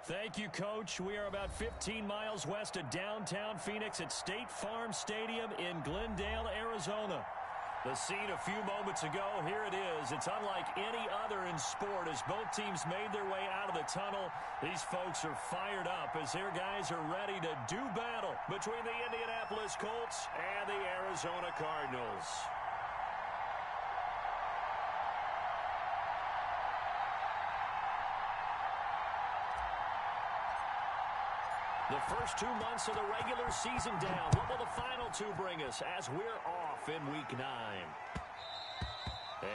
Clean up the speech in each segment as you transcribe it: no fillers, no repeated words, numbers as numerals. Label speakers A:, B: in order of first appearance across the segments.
A: Thank you, Coach. We are about 15 miles west of downtown Phoenix at State Farm Stadium in Glendale, Arizona. The scene a few moments ago, here it is. It's unlike any other in sport as both teams made their way out of the tunnel. These folks are fired up as their guys are ready to do battle between the Indianapolis Colts and the Arizona Cardinals. The first 2 months of the regular season down. What will the final two bring us as we're off in Week 9?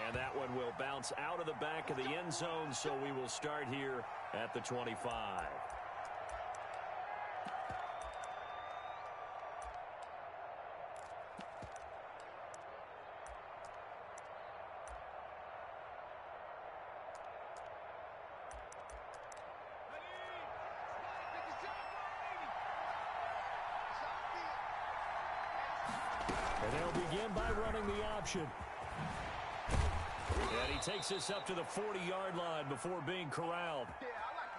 A: And that one will bounce out of the back of the end zone, so we will start here at the 25. And they'll begin by running the option. And he takes this up to the 40-yard line before being corralled.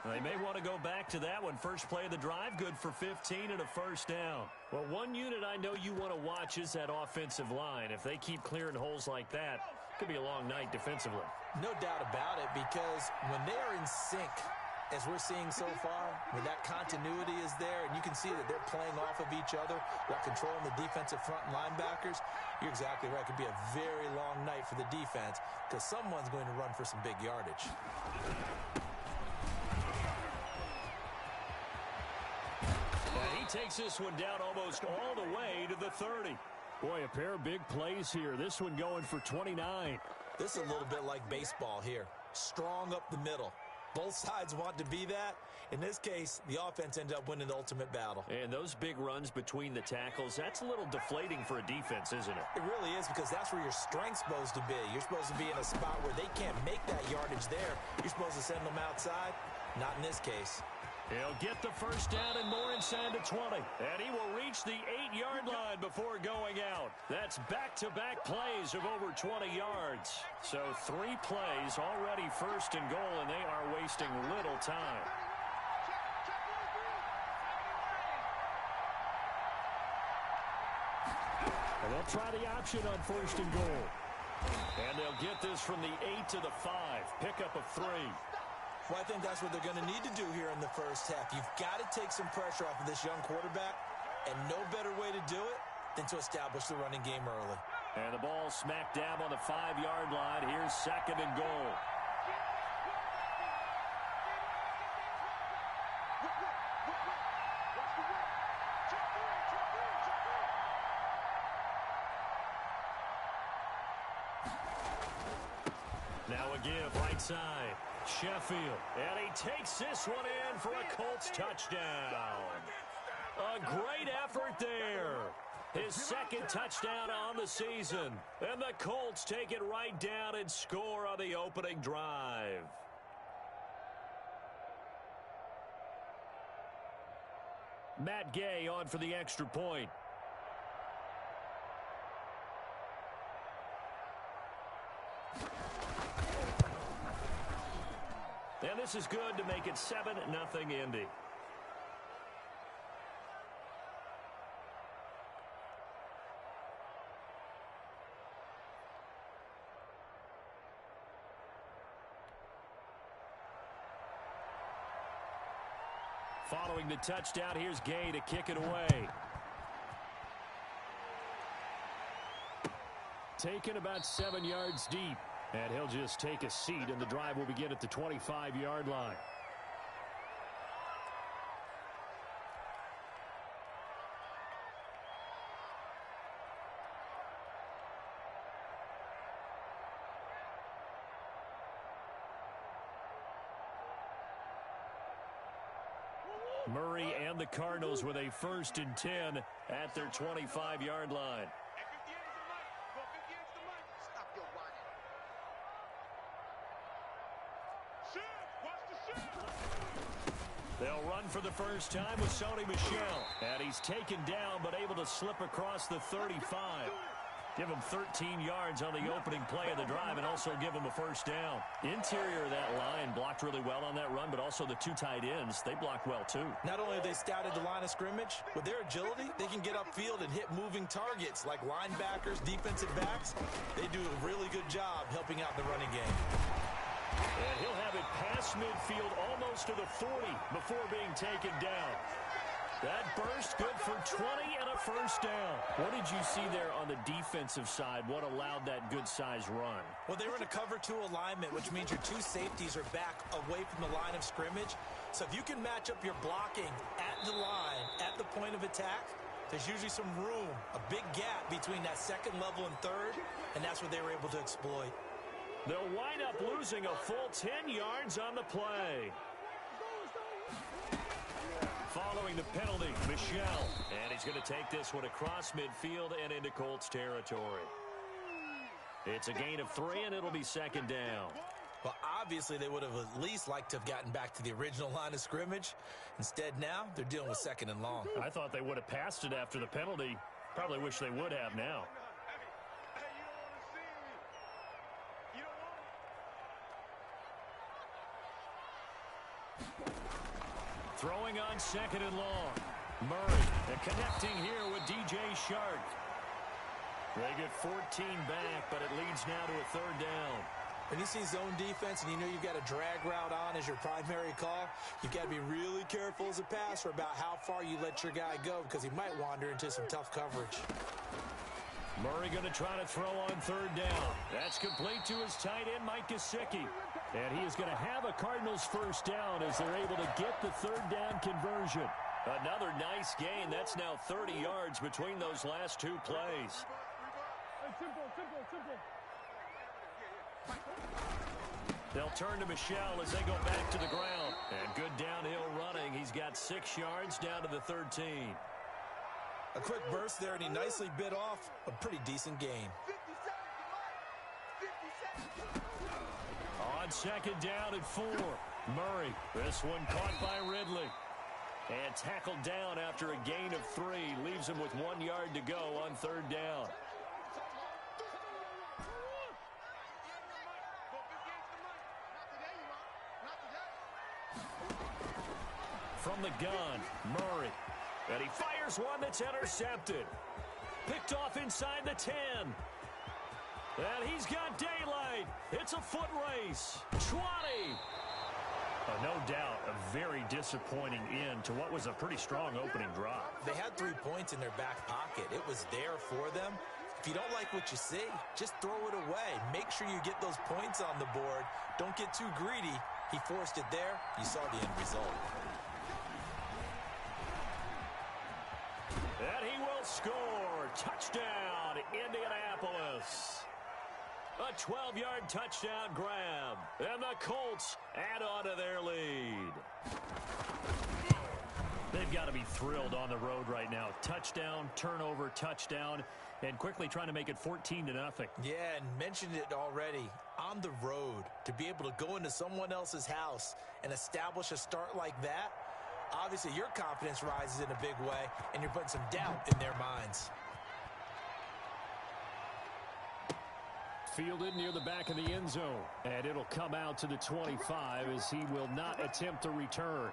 A: They may want to go back to that one. First play of the drive, good for 15 and a first down. Well, one unit I know you want to watch is that offensive line. If they keep clearing holes like that, it could be a long night defensively.
B: No doubt about it, because when they are in sync, as we're seeing so far, when that continuity is there and you can see that they're playing off of each other while controlling the defensive front linebackers, you're exactly right. It could be a very long night for the defense because someone's going to run for some big yardage.
A: And he takes this one down almost all the way to the 30. Boy, a pair of big plays here. This one going for 29.
B: This is a little bit like baseball here. Strong up the middle. Both sides want to be that. In this case, the offense ended up winning the ultimate battle.
A: And those big runs between the tackles, that's a little deflating for a defense, isn't it?
B: It really is, because that's where your strength's supposed to be. You're supposed to be in a spot where they can't make that yardage there. You're supposed to send them outside. Not in this case.
A: He'll get the first down and more inside the 20. And he will reach the 8-yard line before going out. That's back-to-back plays of over 20 yards. So 3 plays already first and goal, and they are wasting little time. And they'll try the option on first and goal. And they'll get this from the 8 to the 5. Pickup of 3.
B: Well, I think that's what they're going to need to do here in the first half. You've got to take some pressure off of this young quarterback, and no better way to do it than to establish the running game early.
A: And the ball smack dab on the 5-yard line. Here's second and goal. Now a give right side. Sheffield. And he takes this one in for a Colts touchdown. A great effort there. His second touchdown on the season. And the Colts take it right down and score on the opening drive. Matt Gay on for the extra point. And this is good to make it 7-0 Indy. Following the touchdown, here's Gay to kick it away. Taken about 7 yards deep. And he'll just take a seat, and the drive will begin at the 25-yard line. Murray and the Cardinals with a 1st and 10 at their 25-yard line. They'll run for the first time with Sony Michel. And he's taken down but able to slip across the 35. Give them 13 yards on the opening play of the drive and also give them a first down. Interior of that line blocked really well on that run, but also the two tight ends, they blocked well too.
B: Not only have they scouted the line of scrimmage, with their agility, they can get upfield and hit moving targets like linebackers, defensive backs. They do a really good job helping out the running game.
A: And he'll have it past midfield almost to the 40 before being taken down. That burst good for 20 and a first down. What did you see there on the defensive side? What allowed that good-sized run?
B: Well, they were in a cover 2 alignment, which means your two safeties are back away from the line of scrimmage. So if you can match up your blocking at the line, at the point of attack, there's usually some room, a big gap between that second level and third, and that's what they were able to exploit.
A: They'll wind up losing a full 10 yards on the play. Following the penalty, Michel. And he's going to take this one across midfield and into Colts territory. It's a gain of 3, and it'll be second down.
B: Well, obviously, they would have at least liked to have gotten back to the original line of scrimmage. Instead, now, they're dealing with second and long.
A: I thought they would have passed it after the penalty. Probably wish they would have now. Throwing on second and long. Murray, and connecting here with DJ Shark. They get 14 back, but it leads now to a third down.
B: When you see zone defense and you know you've got a drag route on as your primary call, you've got to be really careful as a passer about how far you let your guy go because he might wander into some tough coverage.
A: Murray going to try to throw on third down. That's complete to his tight end, Mike Gesicki. And he is going to have a Cardinals first down as they're able to get the third down conversion. Another nice gain. That's now 30 yards between those last two plays. They'll turn to Michel as they go back to the ground. And good downhill running. He's got 6 yards down to the 13.
B: A quick burst there, and he nicely bit off a pretty decent gain.
A: On second down at 4. Murray. This one caught by Ridley. And tackled down after a gain of 3. Leaves him with 1 yard to go on third down. From the gun, Murray. And he fires one that's intercepted. Picked off inside the 10. And he's got daylight. It's a foot race. 20. No doubt a very disappointing end to what was a pretty strong opening drive.
B: They had 3 points in their back pocket. It was there for them. If you don't like what you see, just throw it away. Make sure you get those points on the board. Don't get too greedy. He forced it there. You saw the end result.
A: And he will score. Touchdown, Indianapolis. A 12-yard touchdown grab. And the Colts add on to their lead. They've got to be thrilled on the road right now. Touchdown, turnover, touchdown, and quickly trying to make it 14-0.
B: Yeah, and mentioned it already. On the road, to be able to go into someone else's house and establish a start like that, obviously your confidence rises in a big way, and you're putting some doubt in their minds.
A: Fielded near the back of the end zone. And it'll come out to the 25 as he will not attempt to return.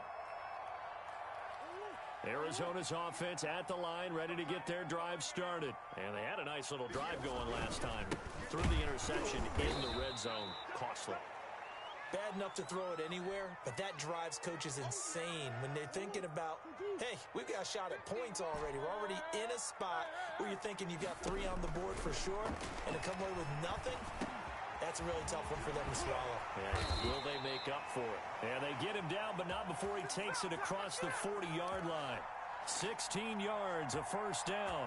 A: Arizona's offense at the line, ready to get their drive started. And they had a nice little drive going last time. Threw the interception in the red zone. Costly.
B: Bad enough to throw it anywhere, but that drives coaches insane when they're thinking about, hey, we've got a shot at points already. We're already in a spot where you're thinking you've got 3 on the board for sure, and to come away with nothing, that's a really tough one for them to swallow.
A: Yeah, will they make up for it? And they get him down, but not before he takes it across the 40-yard line. 16 yards, a first down.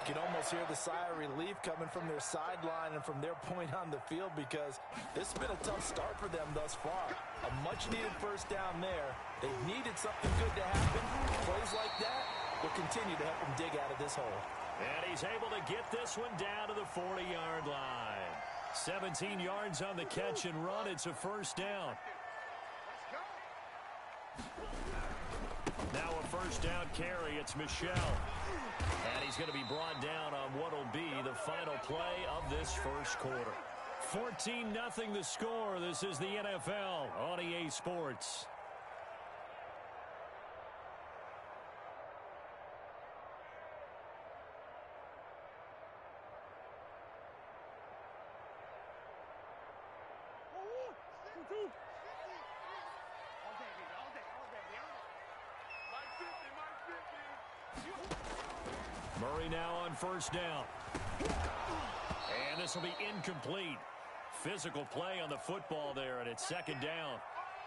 B: You can almost hear the sigh of relief coming from their sideline and from their point on the field because this has been a tough start for them thus far. A much-needed first down there. They needed something good to happen. Plays like that will continue to help them dig out of this hole.
A: And he's able to get this one down to the 40-yard line. 17 yards on the catch and run. It's a first down. Now a first down carry. It's Michel. And he's he's going to be brought down on what will be the final play of this first quarter. 14-0 the score. This is the NFL on EA Sports. Murray now on first down. And this will be incomplete. Physical play on the football there, and it's second down.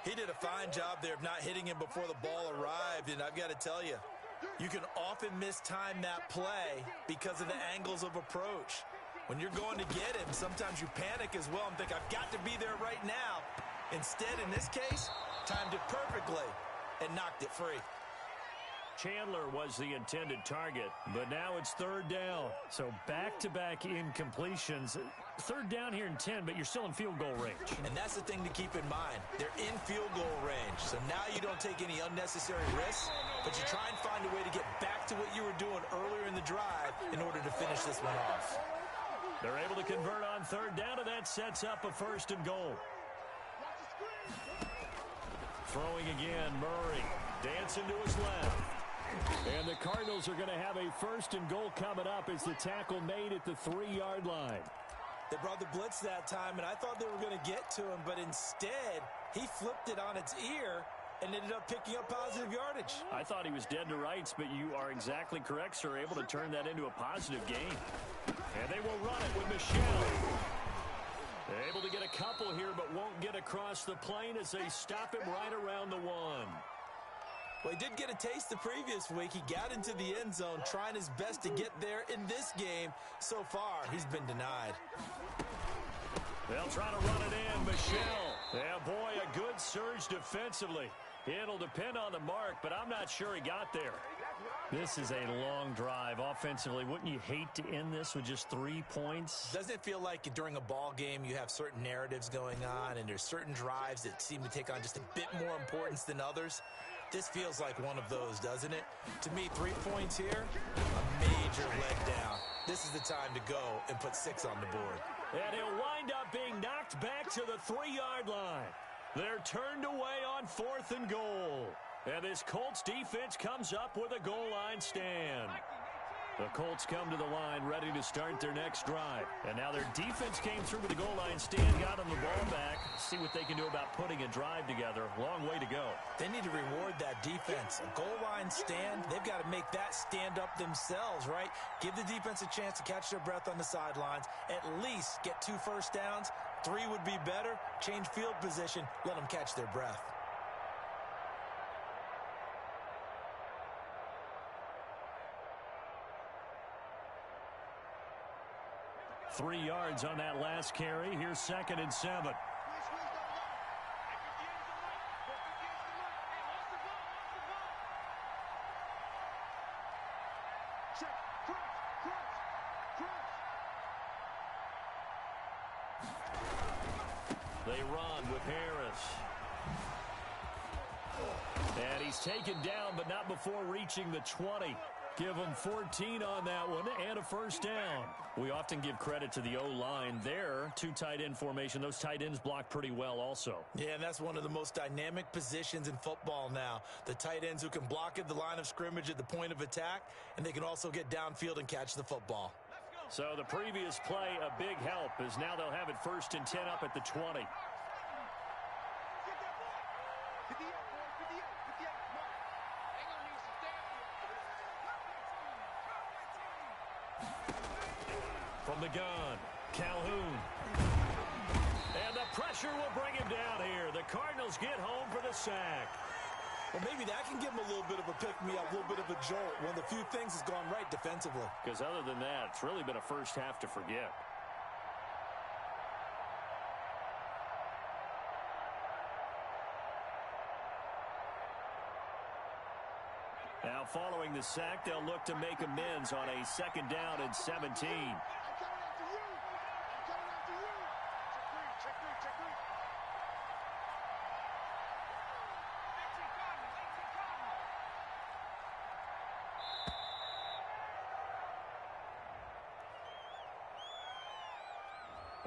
B: He did a fine job there of not hitting him before the ball arrived, and I've got to tell you, you can often mistime that play because of the angles of approach. When you're going to get him, sometimes you panic as well and think, I've got to be there right now. Instead, in this case, timed it perfectly and knocked it free.
A: Chandler was the intended target, but now it's third down. So back-to-back incompletions. Third down here in 10, but you're still in field goal range.
B: And that's the thing to keep in mind. They're in field goal range. So now you don't take any unnecessary risks, but you try and find a way to get back to what you were doing earlier in the drive in order to finish this one off.
A: They're able to convert on third down, and that sets up a first and goal. Throwing again, Murray. Dancing to his left. And the Cardinals are going to have a first and goal coming up as the tackle made at the 3-yard line.
B: They brought the blitz that time, and I thought they were going to get to him, but instead, he flipped it on its ear and ended up picking up positive yardage.
A: I thought he was dead to rights, but you are exactly correct, sir, able to turn that into a positive gain. And they will run it with Michelle. They're able to get a couple here, but won't get across the plane as they stop him right around the 1.
B: Well, he did get a taste the previous week. He got into the end zone, trying his best to get there in this game. So far, he's been denied.
A: They'll try to run it in. Michelle. Yeah, boy, a good surge defensively. It'll depend on the mark, but I'm not sure he got there. This is a long drive offensively. Wouldn't you hate to end this with just 3 points?
B: Doesn't it feel like during a ball game you have certain narratives going on and there's certain drives that seem to take on just a bit more importance than others? This feels like one of those, doesn't it? To me, 3 points here, a major letdown. This is the time to go and put 6 on the board.
A: And he'll wind up being knocked back to the 3-yard line. They're turned away on 4th and goal. And this Colts defense comes up with a goal line stand. The Colts come to the line ready to start their next drive. And now their defense came through with the goal line stand, got them the ball back. See what they can do about putting a drive together. Long way to go.
B: They need to reward that defense. A goal line stand, they've got to make that stand up themselves, right? Give the defense a chance to catch their breath on the sidelines. At least get 2 first downs. 3 would be better. Change field position. Let them catch their breath.
A: Three yards on that last carry. Here's 2nd and 7. They run with Harris. And he's taken down, but not before reaching the 20. Give them 14 on that one and a first down. We often give credit to the O-line there. 2 tight end formation. Those tight ends block pretty well also.
B: Yeah, and that's one of the most dynamic positions in football now. The tight ends who can block at the line of scrimmage at the point of attack, and they can also get downfield and catch the football.
A: So the previous play, a big help, as now they'll have it 1st and 10 up at the 20. From the gun, Calhoun. And the pressure will bring him down here. The Cardinals get home for the sack.
B: Well, maybe that can give him a little bit of a pick-me-up, a little bit of a jolt. One of the few things has gone right defensively.
A: Because other than that, it's really been a first half to forget. Now, following the sack, they'll look to make amends on a 2nd down and 17.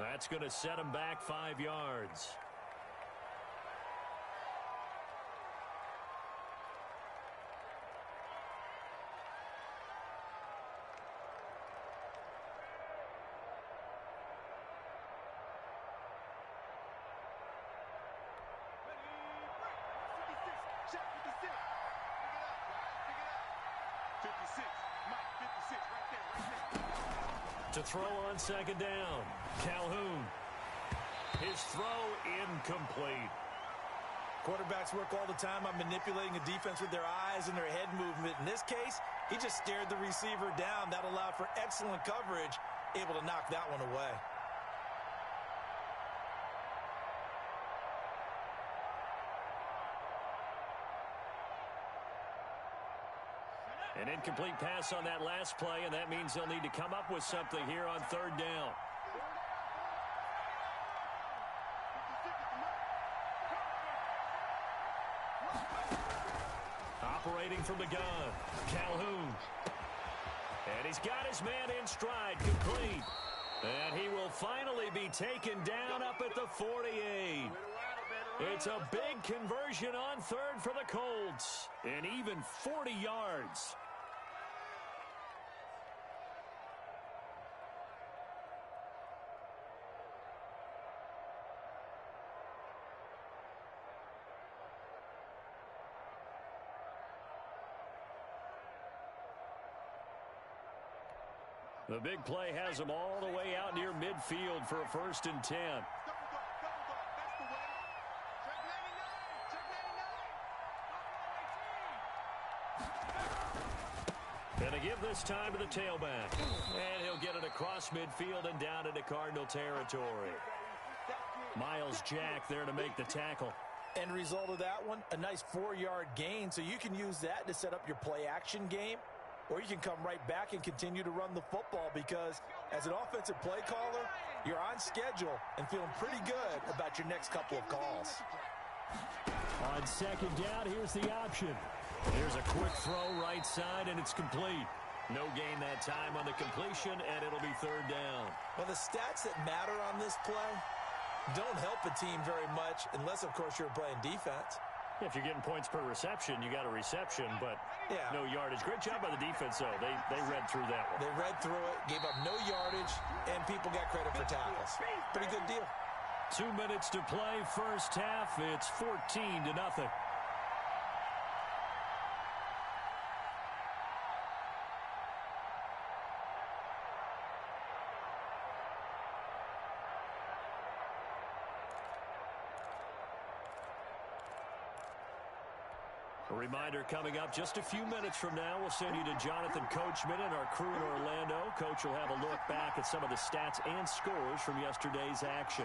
A: That's going to set him back 5 yards. To throw on second down, Calhoun. His throw incomplete.
B: Quarterbacks work all the time on manipulating a defense with their eyes and their head movement. In this case, he just stared the receiver down. That allowed for excellent coverage, able to knock that one away.
A: An incomplete pass on that last play, and that means they'll need to come up with something here on third down. Operating from the gun, Calhoun. And he's got his man in stride, complete. And he will finally be taken down up at the 48. It's a big conversion on third for the Colts, and even 40 yards. The big play has him all the way out near midfield for a 1st and 10. And to give this time to the tailback. And he'll get it across midfield and down into Cardinal territory. Miles Jack there to make the tackle.
B: End result of that one, a nice 4-yard gain, so you can use that to set up your play-action game, or you can come right back and continue to run the football because as an offensive play caller, you're on schedule and feeling pretty good about your next couple of calls.
A: On second down, here's the option. Here's a quick throw right side, and it's complete. No gain that time on the completion, and it'll be third down.
B: Well, the stats that matter on this play don't help a team very much unless, of course, you're playing defense.
A: If you're getting points per reception, you got a reception, but no yardage. Great job by the defense, though. They read through that one.
B: They read through it, gave up no yardage, and people got credit for tackles. Pretty good deal.
A: 2 minutes to play, first half. It's 14-0. A reminder coming up just a few minutes from now, we'll send you to Jonathan Coachman and our crew in Orlando. Coach will have a look back at some of the stats and scores from yesterday's action.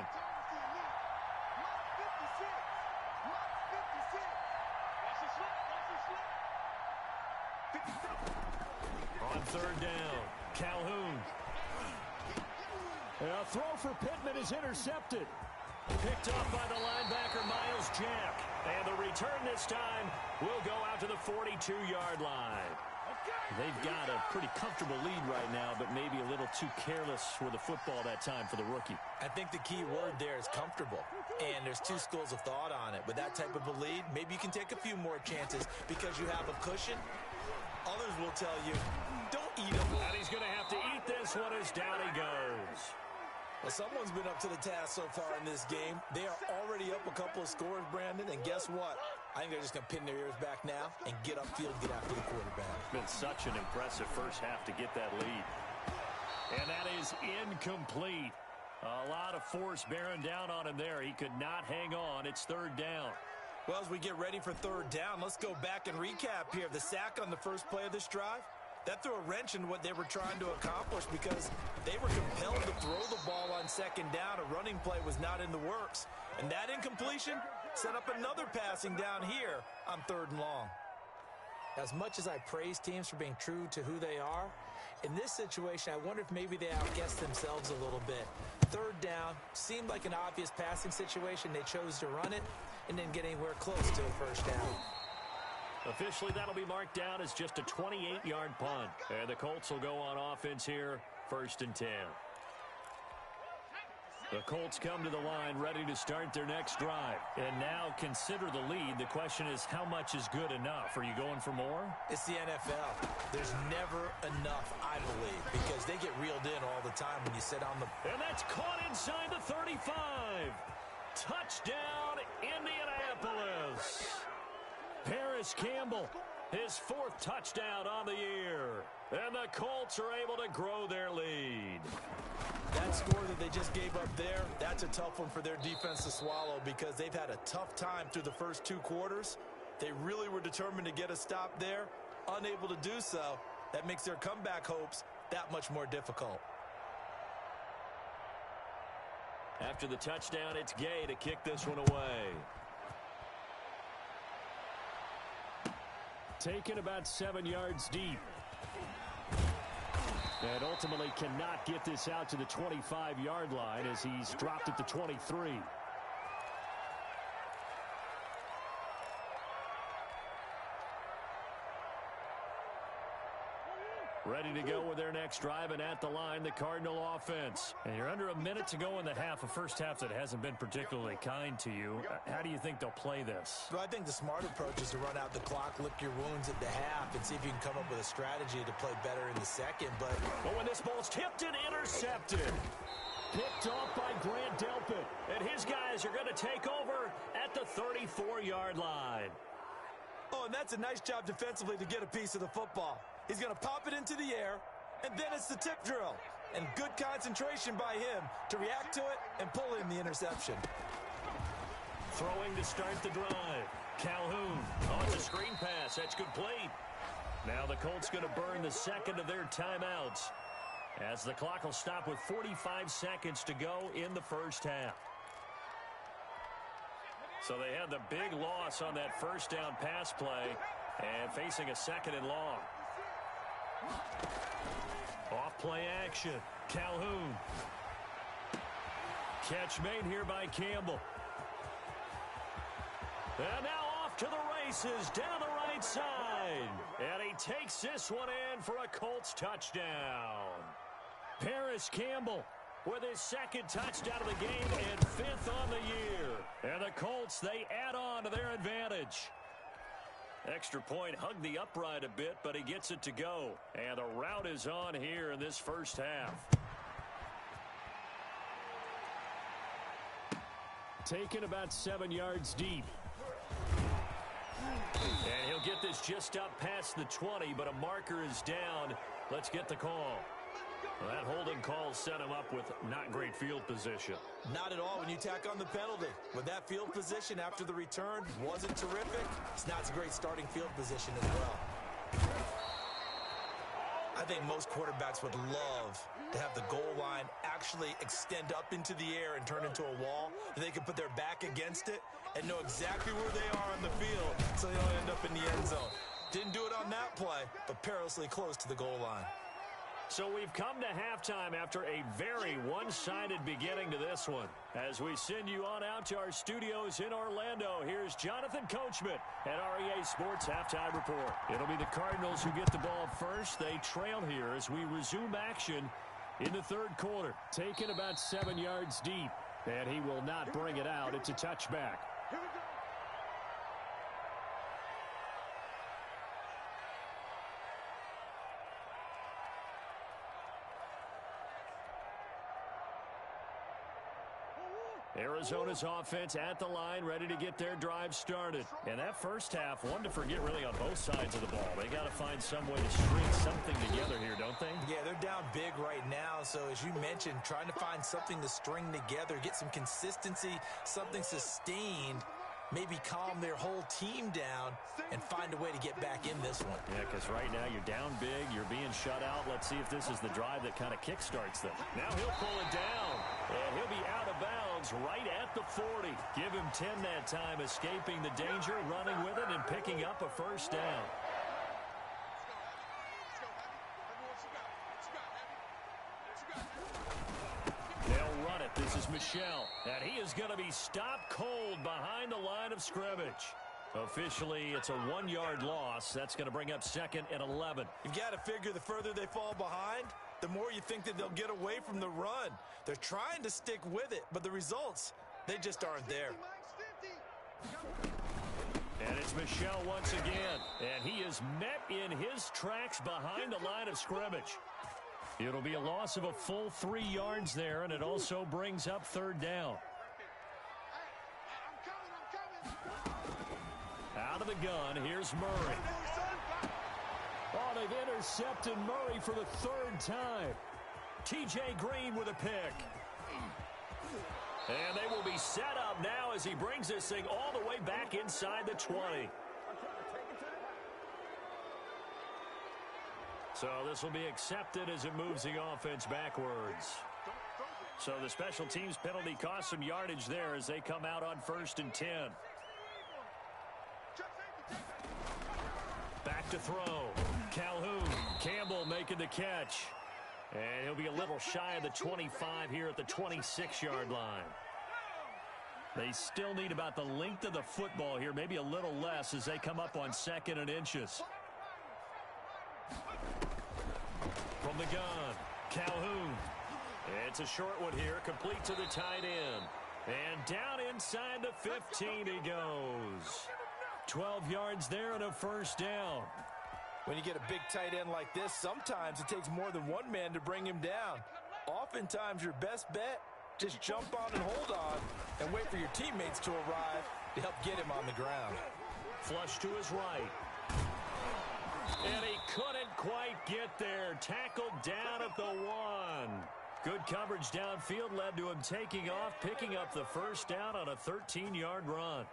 A: On third down, Calhoun. A throw for Pittman is intercepted. Picked off by the linebacker, Miles Jack. And the return this time will go out to the 42-yard line. They've got a pretty comfortable lead right now, but maybe a little too careless with the football that time for the rookie.
B: I think the key word there is comfortable. And there's two schools of thought on it. With that type of a lead, maybe you can take a few more chances because you have a cushion. Others will tell you, don't eat them.
A: And he's going to have to eat this one as down he goes.
B: Well, someone's been up to the task so far in this game. They are already up a couple of scores, Brandon, and guess what? I think they're just going to pin their ears back now and get upfield, get after the quarterback.
A: It's been such an impressive first half to get that lead. And that is incomplete. A lot of force bearing down on him there. He could not hang on. It's third down.
B: Well, as we get ready for third down, let's go back and recap here. The sack on the first play of this drive, that threw a wrench in what they were trying to accomplish because they were compelled to throw the ball on second down. A running play was not in the works. And that incompletion set up another passing down here on third and long. As much as I praise teams for being true to who they are, in this situation, I wonder if maybe they outguessed themselves a little bit. Third down seemed like an obvious passing situation. They chose to run it and didn't get anywhere close to a first down.
A: Officially, that'll be marked down as just a 28-yard punt. And the Colts will go on offense here, 1st and 10. The Colts come to the line ready to start their next drive. And now consider the lead. The question is, how much is good enough? Are you going for more?
B: It's the NFL. There's never enough, I believe, because they get reeled in all the time when you sit on the...
A: And that's caught inside the 35. Touchdown, Indianapolis. Paris Campbell, his 4th touchdown on the year. And the Colts are able to grow their lead.
B: That score that they just gave up there, that's a tough one for their defense to swallow because they've had a tough time through the first 2 quarters. They really were determined to get a stop there, unable to do so. That makes their comeback hopes that much more difficult.
A: After the touchdown, it's Gay to kick this one away. Taken about 7 yards deep. And ultimately cannot get this out to the 25-yard line as he's dropped at the 23. Ready to go with their next drive, and at the line, the Cardinal offense. And you're under a minute to go in the half, a first half that hasn't been particularly kind to you. How do you think they'll play this?
B: Well, I think the smart approach is to run out the clock, lick your wounds at the half, and see if you can come up with a strategy to play better in the second. But
A: when this ball's tipped and intercepted. Picked off by Grant Delpit. And his guys are going to take over at the 34-yard line.
B: Oh, and that's a nice job defensively to get a piece of the football. He's going to pop it into the air, and then it's the tip drill. And good concentration by him to react to it and pull in the interception.
A: Throwing to start the drive. Calhoun. Oh, it's a screen pass. That's complete. Now the Colts going to burn the second of their timeouts as the clock will stop with 45 seconds to go in the first half. So they had the big loss on that first down pass play and facing a second and long. Off play action. Calhoun. Catch made here by Campbell. And now off to the races down the right side. And he takes this one in for a Colts touchdown. Paris Campbell with his 2nd touchdown of the game and 5th on the year. And the Colts, they add on to their advantage. Extra point hugged the upright a bit, but he gets it to go. And the route is on here in this first half. Taken about 7 yards deep. And he'll get this just up past the 20, but a marker is down. Let's get the call. Well, that holding call set him up with not great field position.
B: Not at all when you tack on the penalty. With that field position after the return wasn't terrific, it's not a great starting field position as well. I think most quarterbacks would love to have the goal line actually extend up into the air and turn into a wall. They can put their back against it and know exactly where they are on the field so they don't end up in the end zone. Didn't do it on that play, but perilously close to the goal line.
A: So we've come to halftime after a very one-sided beginning to this one. As we send you on out to our studios in Orlando, here's Jonathan Coachman at REA Sports Halftime Report. It'll be the Cardinals who get the ball first. They trail here as we resume action in the 3rd quarter. Taken about 7 yards deep, and he will not bring it out. It's a touchback. Arizona's offense at the line, ready to get their drive started. And that first half, one to forget really on both sides of the ball. They got to find some way to string something together here, don't they?
B: Yeah, they're down big right now. So as you mentioned, trying to find something to string together, get some consistency, something sustained, maybe calm their whole team down and find a way to get back in this one.
A: Yeah, because right now you're down big, you're being shut out. Let's see if this is the drive that kind of kickstarts them. Now he'll pull it down, and he'll be out of bounds right at the 40. Give him 10 that time, escaping the danger, running with it, and picking up a first down. They'll run it. This is Michel, and he is going to be stopped cold behind the line of scrimmage. Officially, it's a 1-yard loss. That's going to bring up 2nd and 11.
B: You've got to figure the further they fall behind, the more you think that they'll get away from the run. They're trying to stick with it, but the results, they just aren't there.
A: And it's Michel once again, and he is met in his tracks behind the line of scrimmage. It'll be a loss of a full 3 yards there, and it also brings up third down. Out of the gun, here's Murray. Oh, they've intercepted Murray for the 3rd time. T.J. Green with a pick. And they will be set up now as he brings this thing all the way back inside the 20. So this will be accepted as it moves the offense backwards. So the special teams penalty cost some yardage there as they come out on 1st and 10. Back to throw. Calhoun. Campbell making the catch. And he'll be a little shy of the 25 here at the 26-yard line. They still need about the length of the football here, maybe a little less as they come up on 2nd and inches. From the gun, Calhoun. It's a short one here, complete to the tight end. And down inside the 15 he goes. 12 yards there and a 1st down.
B: When you get a big tight end like this, sometimes it takes more than one man to bring him down. Oftentimes, your best bet, just jump on and hold on and wait for your teammates to arrive to help get him on the ground.
A: Flush to his right. And he couldn't quite get there. Tackled down at the 1. Good coverage downfield led to him taking off, picking up the 1st down on a 13-yard run.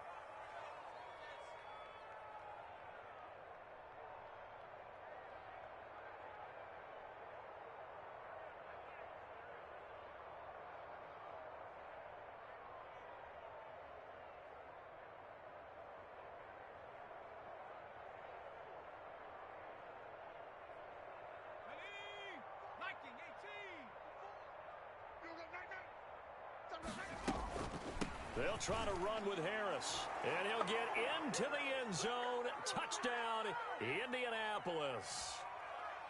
A: They'll try to run with Harris, and he'll get into the end zone. Touchdown, Indianapolis.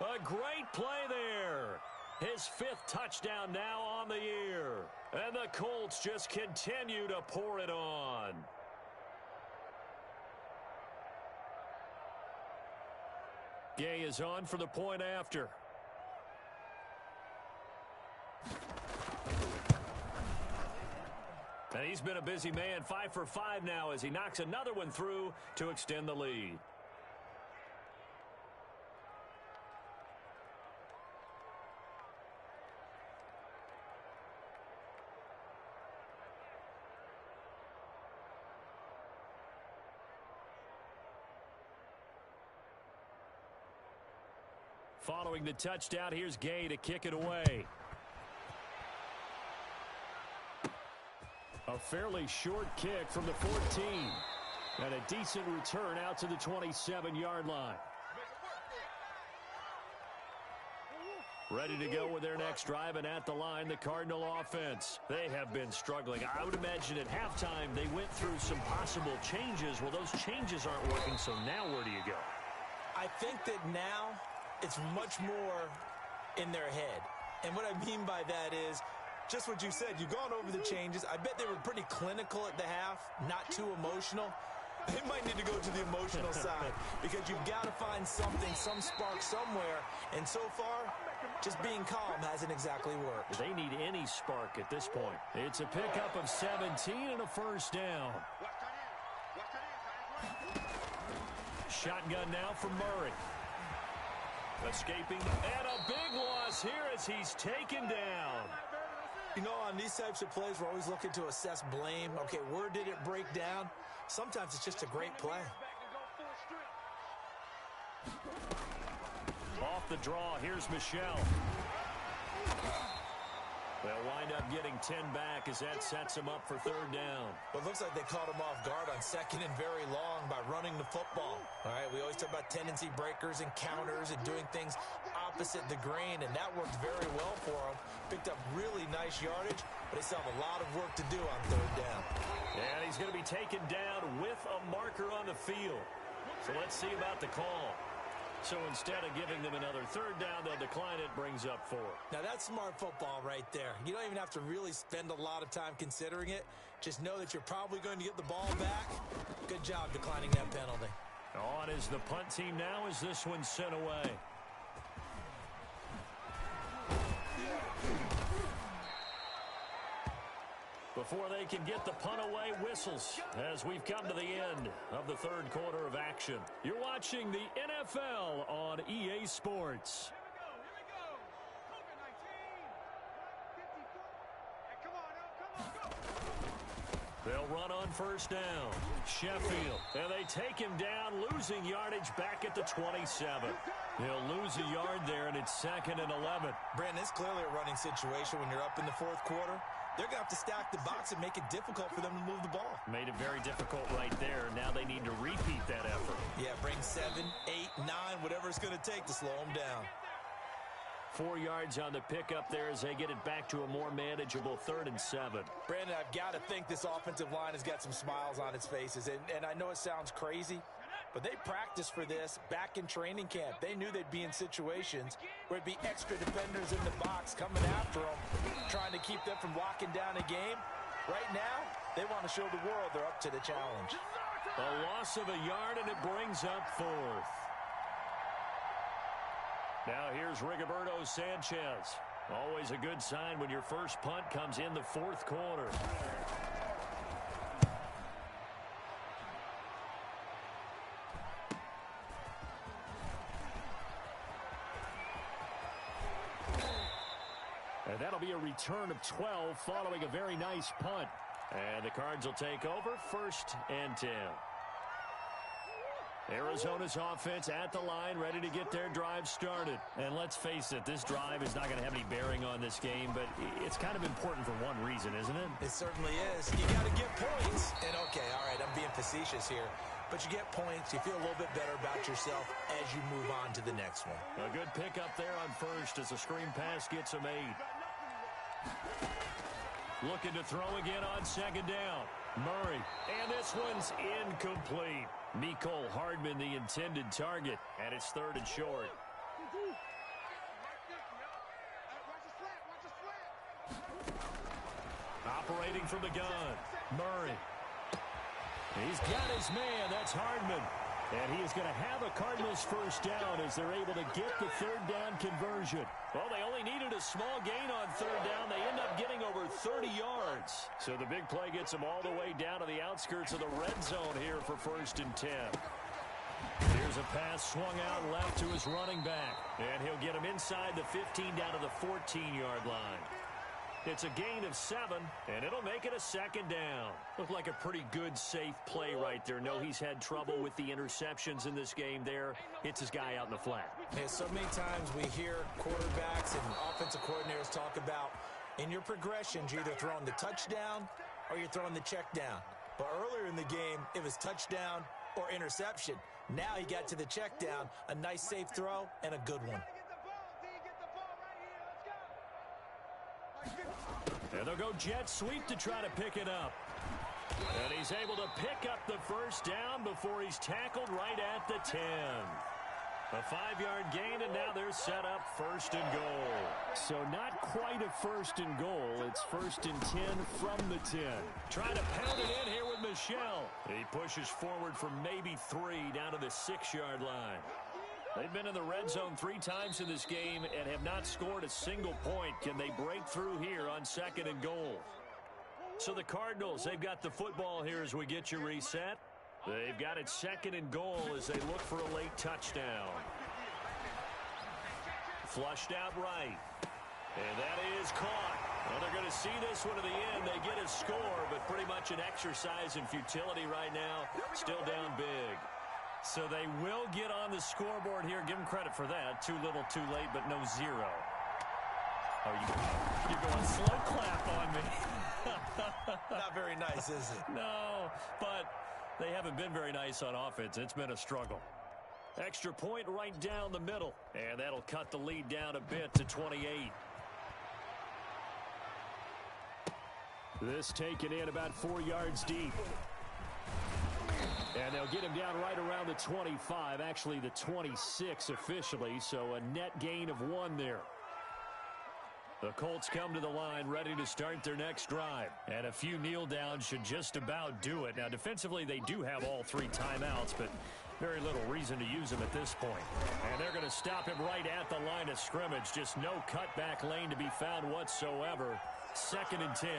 A: A great play there. His 5th touchdown now on the year. And the Colts just continue to pour it on. Gay is on for the point after. And he's been a busy man, 5 for 5 now as he knocks another one through to extend the lead. Following the touchdown, here's Gay to kick it away. A fairly short kick from the 14. And a decent return out to the 27-yard line. Ready to go with their next drive, and at the line, the Cardinal offense. They have been struggling. I would imagine at halftime they went through some possible changes. Well, those changes aren't working, so now where do you go?
B: I think that now it's much more in their head. And what I mean by that is just what you said. You've gone over the changes. I bet they were pretty clinical at the half, not too emotional. They might need to go to the emotional side because you've got to find something, some spark somewhere. And so far, just being calm hasn't exactly worked.
A: They need any spark at this point. It's a pickup of 17 and a 1st down. Shotgun now from Murray. Escaping, and a big loss here as he's taken down.
B: You know, on these types of plays, we're always looking to assess blame. Okay, where did it break down? Sometimes it's just a great play.
A: Off the draw, here's Michel. They'll wind up getting 10 back as that sets them up for 3rd down.
B: Well, it looks like they caught him off guard on 2nd and very long by running the football. All right, we always talk about tendency breakers and counters and doing things opposite the grain, and that worked very well for him. Picked up really nice yardage, but they still have a lot of work to do on 3rd down.
A: And he's going to be taken down with a marker on the field. So let's see about the call. So instead of giving them another third down, they'll decline it, brings up 4.
B: Now, that's smart football right there. You don't even have to really spend a lot of time considering it. Just know that you're probably going to get the ball back. Good job declining that penalty.
A: On is the punt team now as this one's sent away. Before they can get the punt away, whistles as we've come to the end of the third quarter of action. You're watching the NFL on EA Sports. They'll run on first down. Sheffield, and they take him down, losing yardage back at the 27. He'll lose a yard there, and it's 2nd and 11.
B: Brandon, it's clearly a running situation when you're up in the fourth quarter. They're going to have to stack the box and make it difficult for them to move the ball.
A: Made it very difficult right there. Now they need to repeat that effort.
B: Yeah, bring 7, 8, 9, whatever it's going to take to slow them down.
A: 4 yards on the pickup there as they get it back to a more manageable 3rd and 7.
B: Brandon, I've got to think this offensive line has got some smiles on its faces. And I know it sounds crazy, but they practiced for this back in training camp. They knew they'd be in situations where it'd be extra defenders in the box coming after them, trying to keep them from locking down a game. Right now, they want to show the world they're up to the challenge.
A: A loss of a yard, and it brings up 4th. Now here's Rigoberto Sanchez. Always a good sign when your first punt comes in the 4th quarter. And that'll be a return of 12 following a very nice punt. And the Cards will take over 1st and 10. Arizona's offense at the line, ready to get their drive started. And let's face it, this drive is not going to have any bearing on this game, but it's kind of important for one reason, isn't it?
B: It certainly is. You got to get points. And, okay, all right, I'm being facetious here. But you get points, you feel a little bit better about yourself as you move on to the next one.
A: A good pickup there on first as a screen pass gets him 8. Looking to throw again on 2nd down. Murray, and this one's incomplete. Mecole Hardman, the intended target, and it's 3rd and short. Operating from the gun, Murray. He's got his man, that's Hardman. And he is going to have a Cardinals first down as they're able to get the 3rd down conversion. Well, they only needed a small gain on 3rd down. They end up getting over 30 yards. So the big play gets them all the way down to the outskirts of the red zone here for 1st and 10. Here's a pass swung out left to his running back. And he'll get him inside the 15 down to the 14-yard line. It's a gain of 7, and it'll make it a 2nd down. Looked like a pretty good, safe play right there. No, he's had trouble with the interceptions in this game there. Hits his guy out in the flat.
B: Yeah, so many times we hear quarterbacks and offensive coordinators talk about in your progressions, you're either throwing the touchdown or you're throwing the check down. But earlier in the game, it was touchdown or interception. Now he got to the check down, a nice safe throw, and a good one.
A: And they'll go jet sweep to try to pick it up. And he's able to pick up the first down before he's tackled right at the 10. A 5-yard gain, and now they're set up 1st and goal. So not quite a 1st and goal. It's 1st and 10 from the 10. Trying to pound it in here with Michel. He pushes forward for maybe 3 down to the 6-yard line. They've been in the red zone 3 times in this game and have not scored a single point. Can they break through here on 2nd and goal? So the Cardinals, they've got the football here as we get you reset. They've got it 2nd and goal as they look for a late touchdown. Flushed out right. And that is caught. Well, they're going to see this one to the end. They get a score, but pretty much an exercise in futility right now. Still down big. So they will get on the scoreboard here. Give them credit for that. Too little, too late, but no 0. Oh, you're going slow clap on me.
B: Not very nice, is it?
A: No, but they haven't been very nice on offense. It's been a struggle. Extra point right down the middle. And that'll cut the lead down a bit to 28. This taken in about 4 yards deep. And they'll get him down right around the 25, actually the 26 officially, so a net gain of 1 there. The Colts come to the line ready to start their next drive. And a few kneel downs should just about do it. Now, defensively, they do have all 3 timeouts, but very little reason to use them at this point. And they're going to stop him right at the line of scrimmage. Just no cutback lane to be found whatsoever. 2nd and 10.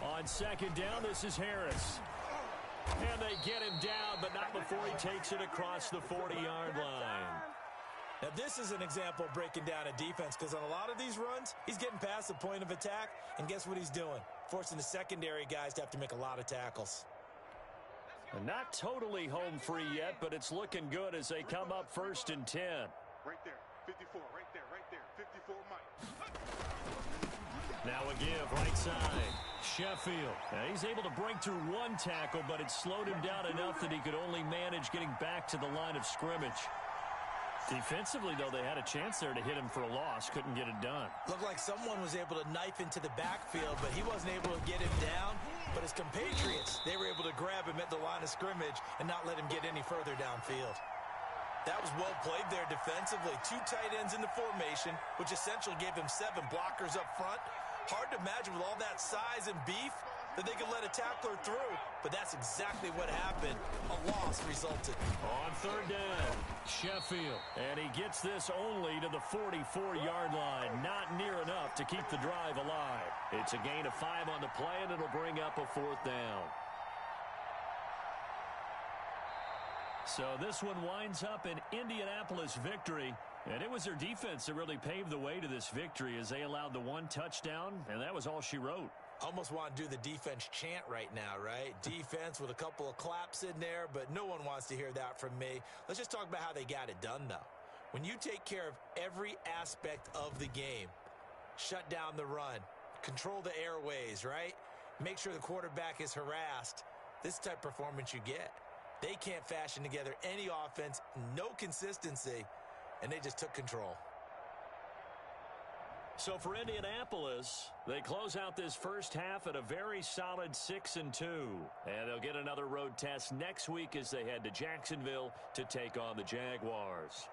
A: On 2nd down, this is Harris. And they get him down, but not before he takes it across the 40-yard line.
B: Now, this is an example of breaking down a defense, because on a lot of these runs, he's getting past the point of attack, and guess what he's doing? Forcing the secondary guys to have to make a lot of tackles.
A: And not totally home free yet, but it's looking good as they come up 1st and 10.
C: Right there, 54, right there, 54, Mike.
A: Now a give, right side. Sheffield. Now he's able to break through 1 tackle, but it slowed him down enough that he could only manage getting back to the line of scrimmage. Defensively, though, they had a chance there to hit him for a loss. Couldn't get it done.
B: Looked like someone was able to knife into the backfield, but he wasn't able to get him down. But his compatriots, they were able to grab him at the line of scrimmage and not let him get any further downfield. That was well played there defensively. 2 tight ends in the formation, which essentially gave him 7 blockers up front. Hard to imagine with all that size and beef that they could let a tackler through, but that's exactly what happened. A loss resulted.
A: On 3rd down, Sheffield. And he gets this only to the 44-yard line. Not near enough to keep the drive alive. It's a gain of 5 on the play, and it'll bring up a 4th down. So this one winds up an Indianapolis victory. And it was their defense that really paved the way to this victory as they allowed the 1 touchdown, and that was all she wrote.
B: Almost want to do the defense chant right now, right? Defense with a couple of claps in there, but no one wants to hear that from me. Let's just talk about how they got it done, though. When you take care of every aspect of the game, shut down the run, control the airways, right? Make sure the quarterback is harassed. This type of performance you get. They can't fashion together any offense, no consistency, and they just took control.
A: So for Indianapolis, they close out this first half at a very solid 6-2. And they'll get another road test next week as they head to Jacksonville to take on the Jaguars.